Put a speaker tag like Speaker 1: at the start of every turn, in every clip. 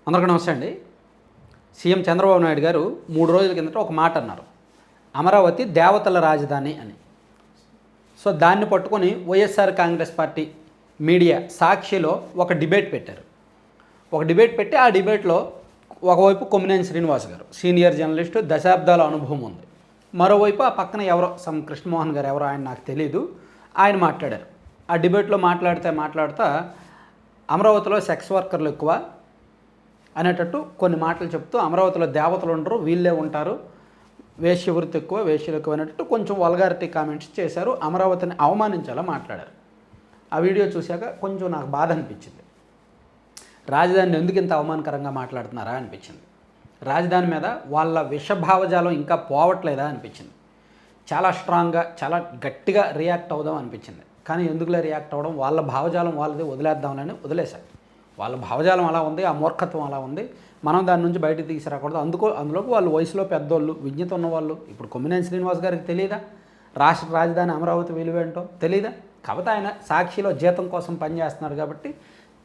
Speaker 1: అందరికీ నమస్తే అండి. సీఎం చంద్రబాబు నాయుడు గారు 3 రోజుల కిందట ఒక మాట అన్నారు, అమరావతి దేవతల రాజధాని అని. సో దాన్ని పట్టుకొని వైఎస్ఆర్ కాంగ్రెస్ పార్టీ మీడియా సాక్షిలో ఒక డిబేట్ పెట్టారు. ఆ డిబేట్లో ఒకవైపు కొమ్మినేని శ్రీనివాస్ గారు సీనియర్ జర్నలిస్టు, దశాబ్దాల అనుభవం ఉంది. మరోవైపు ఆ పక్కన ఎవరో కృష్ణమోహన్ గారు ఎవరో ఆయన నాకు తెలీదు, ఆయన మాట్లాడారు. ఆ డిబేట్లో మాట్లాడుతూ అమరావతిలో సెక్స్ వర్కర్లు ఎక్కువ అనేటట్టు కొన్ని మాటలు చెప్తూ అమరావతిలో దేవతలు ఉండరు, వీళ్ళే ఉంటారు, వేశ్య వృత్తి ఎక్కువ, వేశ్యలు ఎక్కువ అనేటట్టు కొంచెం వల్గారిటీ కామెంట్స్ చేశారు. అమరావతిని అవమానించేలా మాట్లాడారు. ఆ వీడియో చూశాక కొంచెం నాకు బాధ అనిపించింది. రాజధానిని ఎందుకు ఇంత అవమానకరంగా మాట్లాడుతున్నారా అనిపించింది. రాజధాని మీద వాళ్ళ విషభావజాలం ఇంకా పోవట్లేదా అనిపించింది. చాలా స్ట్రాంగ్గా, చాలా గట్టిగా రియాక్ట్ అవుదాం అనిపించింది. కానీ ఎందుకులే రియాక్ట్ అవ్వడం, వాళ్ళ భావజాలం వాళ్ళది, వదిలేద్దామని వదిలేశారు. వాళ్ళ భావజాలం అలా ఉంది, ఆ మూర్ఖత్వం అలా ఉంది, మనం దాని నుంచి బయటకు తీసుకురాకూడదు. అందులోకి వాళ్ళు వయసులో పెద్దోళ్ళు, విజ్ఞత ఉన్నవాళ్ళు. ఇప్పుడు కొమ్మినేని శ్రీనివాస్ గారికి తెలియదా రాష్ట్ర రాజధాని అమరావతి విలువేంటో? తెలియదా? కాబట్టి ఆయన సాక్షిలో జీతం కోసం పనిచేస్తున్నాడు కాబట్టి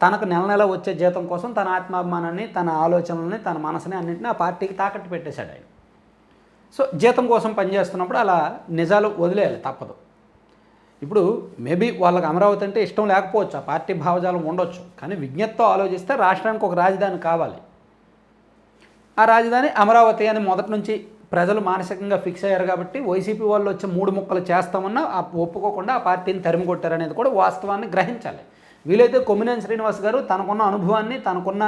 Speaker 1: తనకు నెల వచ్చే జీతం కోసం తన ఆత్మాభిమానాన్ని, తన ఆలోచనల్ని, తన మనసుని అన్నింటినీ ఆ పార్టీకి తాకట్టు పెట్టేశాడు ఆయన. సో జీతం కోసం పనిచేస్తున్నప్పుడు అలా నిజాలు వదిలేయాలి, తప్పదు. ఇప్పుడు మేబీ వాళ్ళకి అమరావతి అంటే ఇష్టం లేకపోవచ్చు, ఆ పార్టీ భావజాలం ఉండొచ్చు. కానీ విజ్ఞతతో ఆలోచిస్తే రాష్ట్రానికి ఒక రాజధాని కావాలి. ఆ రాజధాని అమరావతి అని మొదటి నుంచి ప్రజలు మానసికంగా ఫిక్స్ అయ్యారు కాబట్టి వైసీపీ వాళ్ళు వచ్చి 3 ముక్కలు చేస్తామన్నా ఒప్పుకోకుండా ఆ పార్టీని తరిమి కొట్టారనేది కూడా వాస్తవాన్ని గ్రహించాలి. వీలైతే కొమ్మినేని శ్రీనివాస్ గారు తనకున్న అనుభవాన్ని, తనకున్న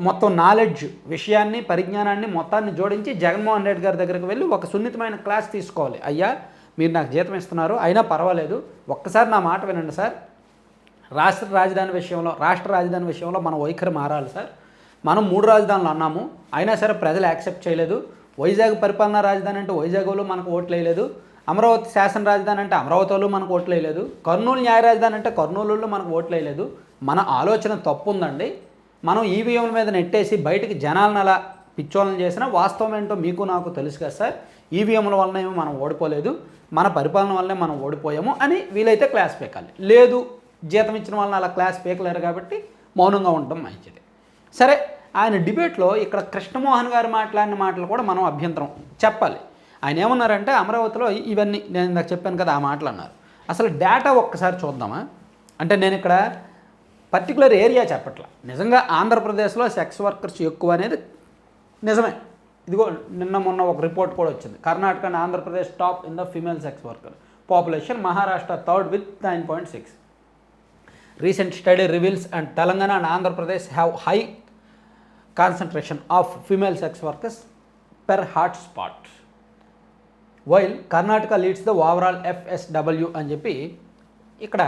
Speaker 1: మొత్తం నాలెడ్జ్, విషయాన్ని, పరిజ్ఞానాన్ని మొత్తాన్ని జోడించి జగన్మోహన్ రెడ్డి గారి దగ్గరికి వెళ్ళి ఒక సున్నితమైన క్లాస్ తీసుకోవాలి. అయ్యా, మీరు నాకు జీతం ఇస్తున్నారు, అయినా పర్వాలేదు, ఒక్కసారి నా మాట వినండి సార్. రాష్ట్ర రాజధాని విషయంలో మన వైఖరి మారాలి సార్. మనం 3 రాజధానులు అన్నాము, అయినా సరే ప్రజలు యాక్సెప్ట్ చేయలేదు. వైజాగ్ పరిపాలనా రాజధాని అంటే వైజాగ్లో మనకు ఓట్లు వేయలేదు. అమరావతి శాసన రాజధాని అంటే అమరావతిలో మనకు ఓట్లు వేయలేదు. కర్నూలు న్యాయ రాజధాని అంటే కర్నూలులో మనకు ఓట్లు వేయలేదు. మన ఆలోచన తప్పు ఉందండి. మనం ఈవీఎంల మీద నెట్టేసి బయటికి జనాలను అలా పిచ్చోళ్ళని చేసినా వాస్తవం ఏంటో మీకు నాకు తెలుసు కదా సార్. ఈవీఎంల వలన ఏమో మనం ఓడిపోలేదు, మన పరిపాలన వల్లనే మనం ఓడిపోయాము అని వీలైతే క్లాస్ పీకాలి. లేదు, జీతం ఇచ్చిన వాళ్ళని అలా క్లాస్ పీకలేరు కాబట్టి మౌనంగా ఉండటం మంచిది. సరే, ఆయన డిబేట్లో ఇక్కడ కృష్ణమోహన్ గారు మాట్లాడిన మాటలు కూడా మనం అభ్యంతరం చెప్పాలి. ఆయన ఏమన్నారంటే అమరావతిలో ఇవన్నీ నేను ఇందాక చెప్పాను కదా, ఆ మాటలు అన్నారు. అసలు డేటా ఒక్కసారి చూద్దామా? అంటే నేను ఇక్కడ పర్టికులర్ ఏరియా చెప్పట్లా, నిజంగా ఆంధ్రప్రదేశ్లో సెక్స్ వర్కర్స్ ఎక్కువ అనేది నిజమే. ఇదిగో నిన్న మొన్న ఒక రిపోర్ట్ కూడా వచ్చింది. Karnataka and Andhra Pradesh top in the female sex worker population, Maharashtra third with 9.6. Recent study reveals and Telangana and Andhra Pradesh have high concentration of female sex workers per hot spot, while Karnataka leads the overall FSW అని చెప్పి ఇక్కడ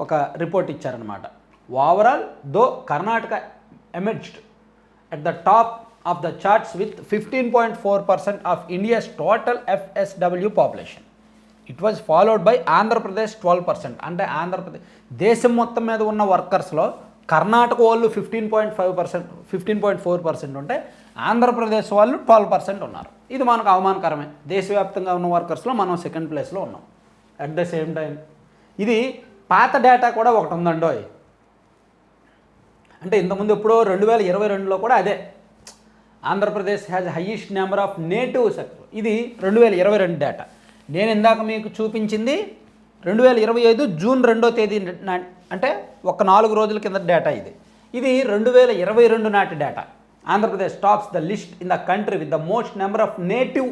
Speaker 1: ఒక report ఇచ్చారనమాట. Overall though Karnataka emerged at the top of the charts with 15.4% of India's total FSW population. It was followed by Andhra Pradesh 12%. అంటే ఆంధ్రప్రదేశ్ దేశం మొత్తం మీద ఉన్న వర్కర్స్లో కర్ణాటక వాళ్ళు 15.4% ఉంటే ఆంధ్రప్రదేశ్ వాళ్ళు 12% ఉన్నారు. ఇది మనకు అవమానకరమే. దేశవ్యాప్తంగా ఉన్న వర్కర్స్లో మనం సెకండ్ ప్లేస్లో ఉన్నాం. అట్ ద సేమ్ టైం ఇది పాత డేటా కూడా ఒకటి ఉందండోయ్. అంటే ఇంతకుముందు ఎప్పుడో 2022లో కూడా అదే, Andhra Pradesh has highest number of native sector. ఇది 2022 డేటా. నేను ఇందాక మీకు చూపించింది 2025 జూన్ 2వ తేదీ, అంటే ఒక 4 రోజుల కింద డేటా. ఇది 2022 నాటి data. Andhra Pradesh tops the list in the country with the most number of native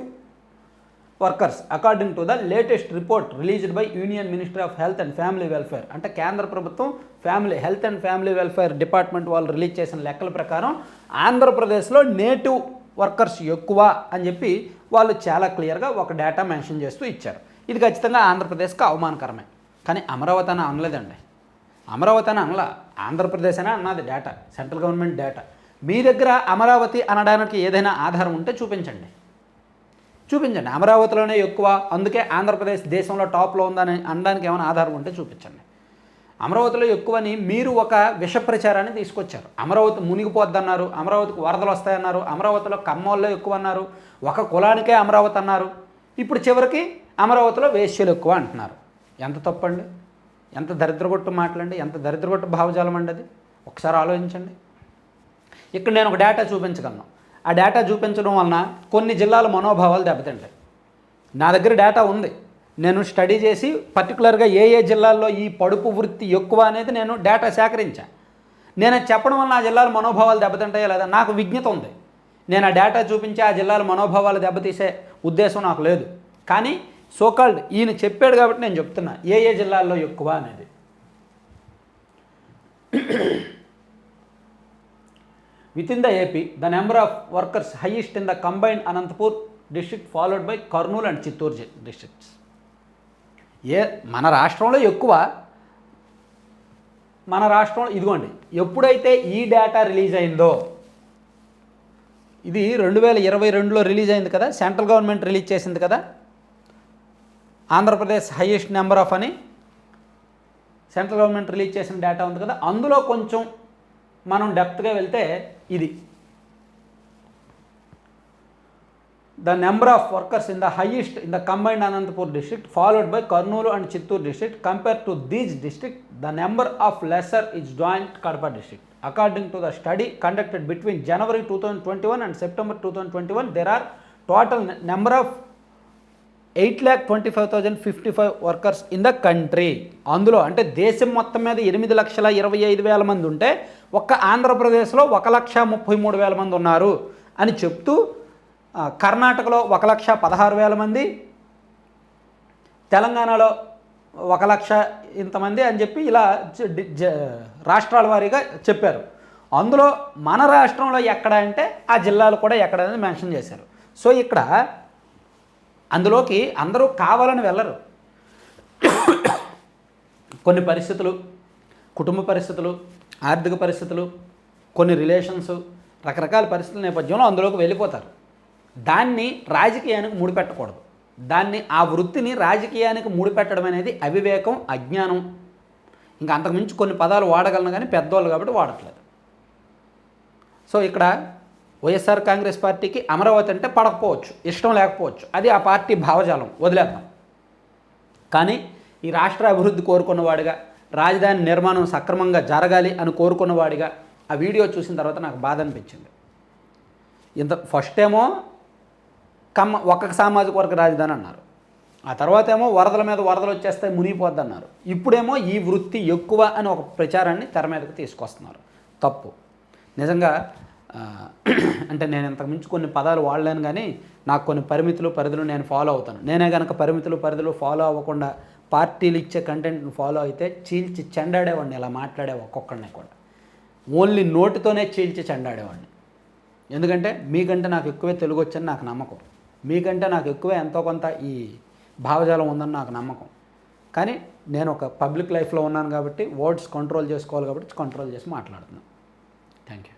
Speaker 1: workers according to the latest report released by union ministry of health and family welfare. అంటే కేంద్ర ప్రభుత్వం health and family welfare department వాళ్ళు release చేసిన లెక్కల ప్రకారం ఆంధ్రప్రదేశ్లో native workers ఎక్కువ అని చెప్పి వాళ్ళు చాలా క్లియర్గా ఒక డేటా మెన్షన్ చేస్తూ ఇచ్చారు. ఇది ఖచ్చితంగా ఆంధ్రప్రదేశ్కి అవమానకరమే. కానీ అమరావతి అని అనలేదండి. అమరావతి అని అనలా, ఆంధ్రప్రదేశ్ అనే అన్నది డేటా, సెంట్రల్ గవర్నమెంట్ డేటా. మీ దగ్గర అమరావతి అనడానికి ఏదైనా ఆధారం ఉంటే చూపించండి. అమరావతిలోనే ఎక్కువ, అందుకే ఆంధ్రప్రదేశ్ దేశంలో టాప్లో ఉందని అనడానికి ఏమైనా ఆధారం ఉంటే చూపించండి. అమరావతిలో ఎక్కువని మీరు ఒక విష ప్రచారాన్ని తీసుకొచ్చారు. అమరావతి మునిగిపోద్దన్నారు, అమరావతికి వరదలు వస్తాయన్నారు, అమరావతిలో కమ్మోళ్ళలో ఎక్కువ అన్నారు, ఒక కులానికే అమరావతి అన్నారు. ఇప్పుడు చివరికి అమరావతిలో వేశ్యలు ఎక్కువ అంటున్నారు. ఎంత తప్పండి, ఎంత దరిద్రగొట్టు మాటలండి, ఎంత దరిద్రగొట్టు భావజాలం అండి అది. ఒకసారి ఆలోచించండి. ఇక్కడ నేను ఒక డేటా చూపించగలను. ఆ డేటా చూపించడం వలన కొన్ని జిల్లాల మనోభావాలు దెబ్బతింటాయి. నా దగ్గర డేటా ఉంది, నేను స్టడీ చేసి పర్టికులర్గా ఏ ఏ జిల్లాల్లో ఈ పడుపు వృత్తి ఎక్కువ అనేది నేను డేటా సేకరించాను. నేను చెప్పడం వల్ల ఆ జిల్లాల మనోభావాలు దెబ్బతింటాయో లేదా నాకు విజ్ఞత ఉంది. నేను ఆ డేటా చూపించి ఆ జిల్లాల మనోభావాలు దెబ్బతీసే ఉద్దేశం నాకు లేదు. కానీ సోకాల్డ్ ఈయన చెప్పాడు కాబట్టి నేను చెప్తున్నా ఏ ఏ జిల్లాల్లో ఎక్కువ అనేది. Within the AP the number of workers highest in the combined Anantapur district followed by Kurnool and Chittoor districts. మన రాష్ట్రంలో ఎక్కువ, మన రాష్ట్రంలో ఇదిగోండి ఎప్పుడైతే ఈ డేటా రిలీజ్ అయిందో, ఇది 2022లో రిలీజ్ అయింది కదా, సెంట్రల్ గవర్నమెంట్ రిలీజ్ చేసింది కదా, ఆంధ్రప్రదేశ్ హైయెస్ట్ నెంబర్ ఆఫ్ అని సెంట్రల్ గవర్నమెంట్ రిలీజ్ చేసిన డేటా ఉంది కదా, అందులో కొంచెం మనం డెప్త్గా వెళ్తే ఇది the number of workers in the highest in the combined Anantapur district followed by Kurnool and Chittoor district. Compared to these districts, the number of lesser is joint Kadapa district. According to the study conducted between January 2021 and September 2021, there are total number of 8,25,055 workers in the country. అందులో అంటే దేశం మొత్తం మీద 8,25,000 మంది ఉంటే ఒక్క ఆంధ్రప్రదేశ్లో 1,33,000 మంది ఉన్నారు అని చెప్తూ, కర్ణాటకలో 1,16,000 మంది, తెలంగాణలో 1,00,000 ఇంతమంది అని చెప్పి ఇలా రాష్ట్రాల వారీగా చెప్పారు. అందులో మన రాష్ట్రంలో ఎక్కడ అంటే ఆ జిల్లాలు కూడా ఎక్కడ అనేది మెన్షన్ చేశారు. సో ఇక్కడ అందులోకి అందరూ కావాలని వెళ్ళరు. కొన్ని పరిస్థితులు, కుటుంబ పరిస్థితులు, ఆర్థిక పరిస్థితులు, కొన్ని రిలేషన్స్, రకరకాల పరిస్థితుల నేపథ్యంలో అందులోకి వెళ్ళిపోతారు. దాన్ని రాజకీయానికి ముడిపెట్టకూడదు. దాన్ని ఆ వృత్తిని రాజకీయానికి ముడిపెట్టడం అనేది అవివేకం, అజ్ఞానం. ఇంకా అంతకుమించి కొన్ని పదాలు వాడగలను కానీ పెద్దవాళ్ళు కాబట్టి వాడట్లేదు. సో ఇక్కడ వైఎస్ఆర్ కాంగ్రెస్ పార్టీకి అమరావతి అంటే పడకపోవచ్చు, ఇష్టం లేకపోవచ్చు, అది ఆ పార్టీ భావజాలం, వదిలేద్దాం. కానీ ఈ రాష్ట్ర అభివృద్ధి కోరుకున్నవాడిగా, రాజధాని నిర్మాణం సక్రమంగా జరగాలి అని కోరుకున్నవాడిగా ఆ వీడియో చూసిన తర్వాత నాకు బాధ అనిపించింది. ఫస్ట్ ఏమో ఒక సామాజిక వర్గ రాజధాని అన్నారు, ఆ తర్వాత ఏమో వరదల మీద వరదలు వచ్చేస్తాయి మునిగిపోద్ది అన్నారు, ఇప్పుడేమో ఈ వృత్తి ఎక్కువ అని ఒక ప్రచారాన్ని తెర మీదకి తీసుకొస్తున్నారు. తప్పు నిజంగా. అంటే నేను ఇంతకుమించి కొన్ని పదాలు వాడలేను కానీ నాకు కొన్ని పరిమితులు పరిధులు నేను ఫాలో అవుతాను. నేనే కనుక పరిమితులు పరిధులు ఫాలో అవ్వకుండా పార్టీలు ఇచ్చే కంటెంట్ని ఫాలో అయితే చీల్చి చెండాడేవాడిని, ఇలా మాట్లాడే ఒక్కొక్కడిని కూడా ఓన్లీ నోటితోనే చీల్చి చెండాడేవాడిని. ఎందుకంటే మీకంటే నాకు ఎక్కువే తెలుగు వచ్చని నాకు నమ్మకం, మీకంటే నాకు ఎక్కువే ఎంతో కొంత ఈ భావజాలం ఉందని నాకు నమ్మకం. కానీ నేను ఒక పబ్లిక్ లైఫ్లో ఉన్నాను కాబట్టి వర్డ్స్ కంట్రోల్ చేసుకోవాలి కాబట్టి కంట్రోల్ చేసి మాట్లాడుతున్నాను. Thank you.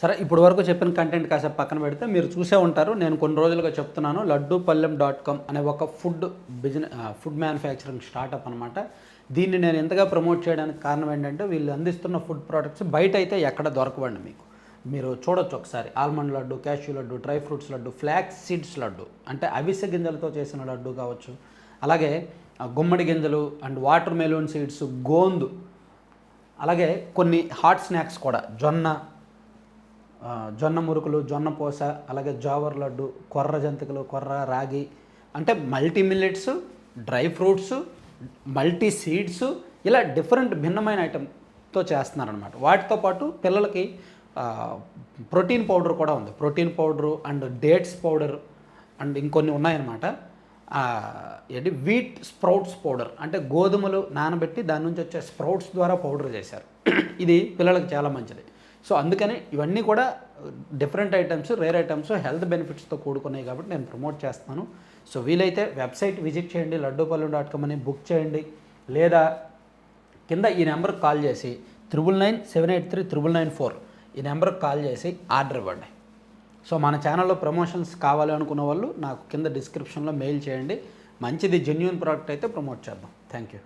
Speaker 1: సరే, ఇప్పుడు వరకు చెప్పిన కంటెంట్ కాసేపు పక్కన పెడితే మీరు చూసే ఉంటారు, నేను కొన్ని రోజులుగా చెప్తున్నాను, laddupallem.com అనే ఒక ఫుడ్ మ్యానుఫ్యాక్చరింగ్ స్టార్టప్ అనమాట. దీన్ని నేను ఎంతగా ప్రమోట్ చేయడానికి కారణం ఏంటంటే వీళ్ళు అందిస్తున్న ఫుడ్ ప్రోడక్ట్స్ బయట అయితే ఎక్కడ దొరకవండి. మీరు చూడొచ్చు ఒకసారి. Almond laddu, cashew laddu, dry fruits laddu, flax seeds laddu అంటే అవిసె గింజలతో చేసిన లడ్డు కావచ్చు, అలాగే గుమ్మడి గింజలు అండ్ వాటర్ మెలూన్ సీడ్స్, గోందు, అలాగే కొన్ని హాట్ స్నాక్స్ కూడా, జొన్న మురుకులు, జొన్న పూస, అలాగే జావర్ లడ్డు, కొర్ర జంతికలు, కొర్ర రాగి, అంటే multi millets, dry fruits, multi seeds, ఇలా డిఫరెంట్ భిన్నమైన ఐటెంతో చేస్తున్నారనమాట. వాటితో పాటు పిల్లలకి ప్రోటీన్ పౌడర్ కూడా ఉంది. Protein powder and dates powder and ఇంకొన్ని ఉన్నాయన్నమాట. ఏంటి వీట్ స్ప్రౌట్స్ పౌడర్ అంటే గోధుమలు నానబెట్టి దాని నుంచి వచ్చే స్ప్రౌట్స్ ద్వారా పౌడర్ చేశారు. ఇది పిల్లలకు చాలా మంచిది. సో అందుకని ఇవన్నీ కూడా different items, rare items, health బెనిఫిట్స్తో కూడుకున్నాయి కాబట్టి నేను ప్రమోట్ చేస్తున్నాను. సో వీలైతే వెబ్సైట్ విజిట్ చేయండి, laddupallem.com అని బుక్ చేయండి, లేదా కింద ఈ నెంబర్కి కాల్ చేసి 9997839994 ఈ నెంబర్కి కాల్ చేసి ఆర్డర్ ఇవ్వండి. సో మన ఛానల్లో ప్రమోషన్స్ కావాలి అనుకున్న వాళ్ళు నాకు కింద డిస్క్రిప్షన్లో మెయిల్ చేయండి. మంచిది జెన్యూన్ ప్రోడక్ట్ అయితే ప్రమోట్ చేద్దాం. Thank you.